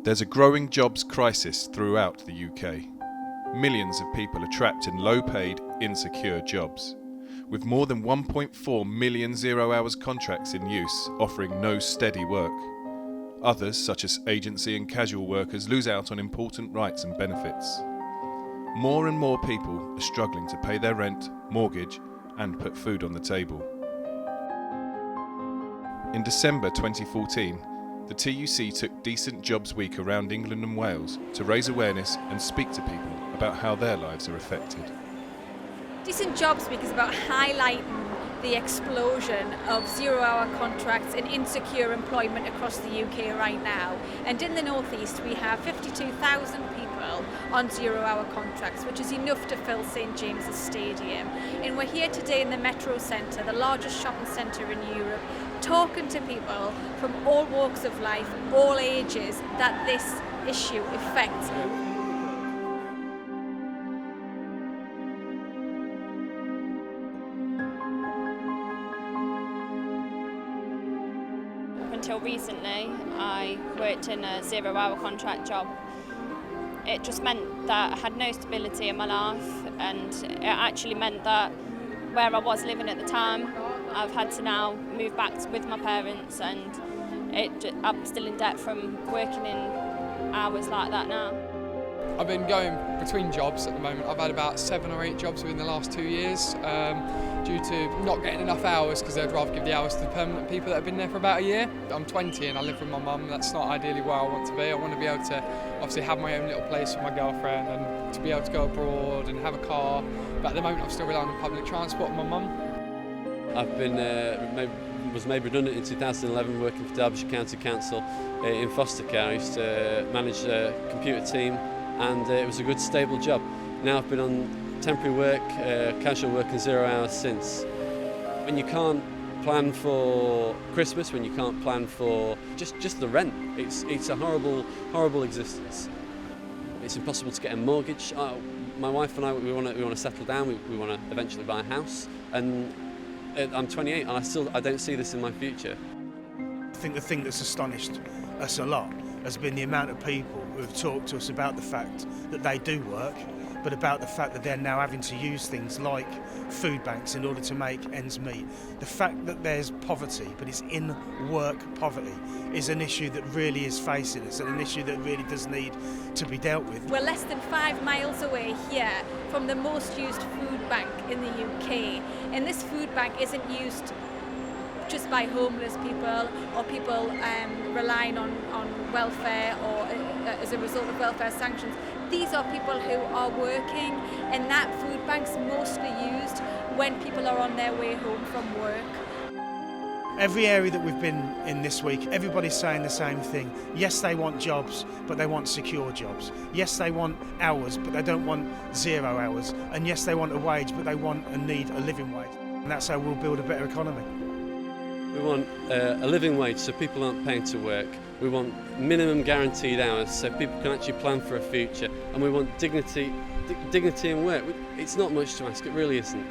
There's a growing jobs crisis throughout the UK. Millions of people are trapped in low-paid, insecure jobs, with more than 1.4 million zero-hours contracts in use offering no steady work. Others, such as agency and casual workers, lose out on important rights and benefits. More and more people are struggling to pay their rent, mortgage, and put food on the table. In December 2014, the TUC took Decent Jobs Week around England and Wales to raise awareness and speak to people about how their lives are affected. Decent Jobs Week is about highlighting the explosion of zero-hour contracts and insecure employment across the UK right now. And in the North East we have 52,000 people on zero-hour contracts, which is enough to fill St James's Stadium. And we're here today in the Metro Centre, the largest shopping centre in Europe, talking to people from all walks of life, all ages, that this issue affects. Until recently, I worked in a zero-hour contract job. It just meant that I had no stability in my life, and it actually meant that where I was living at the time, I've had to now move back with my parents, and I'm still in debt from working in hours like that now. I've been going between jobs at the moment. I've had about 7 or 8 jobs within the last 2 years due to not getting enough hours, because they'd rather give the hours to the permanent people that have been there for about a year. I'm 20 and I live with my mum. That's not ideally where I want to be. I want to be able to obviously have my own little place with my girlfriend and to be able to go abroad and have a car. But at the moment I'm still relying on public transport and my mum. I've been was made redundant in 2011 working for Derbyshire County Council in foster care. I used to manage a computer team, and it was a good stable job. Now I've been on temporary work, casual work and 0 hours since. When you can't plan for Christmas, when you can't plan for just the rent, it's a horrible existence. It's impossible to get a mortgage. My wife and I, we want to settle down. We want to eventually buy a house, and I'm 28 and I don't see this in my future. I think the thing that's astonished us a lot has been the amount of people who have talked to us about the fact that they do work, but about the fact that they're now having to use things like food banks in order to make ends meet. The fact that there's poverty, but it's in work poverty, is an issue that really is facing us, and an issue that really does need to be dealt with. We're less than 5 miles away here from the most used food bank in the UK, and this food bank isn't used just by homeless people or people relying on welfare or as a result of welfare sanctions. These are people who are working, and that food bank's mostly used when people are on their way home from work. Every area that we've been in this week, everybody's saying the same thing. Yes, they want jobs, but they want secure jobs. Yes, they want hours, but they don't want 0 hours. And yes, they want a wage, but they want and need a living wage. And that's how we'll build a better economy. We want a living wage so people aren't paying to work. We want minimum guaranteed hours so people can actually plan for a future. And we want dignity in work. It's not much to ask, it really isn't.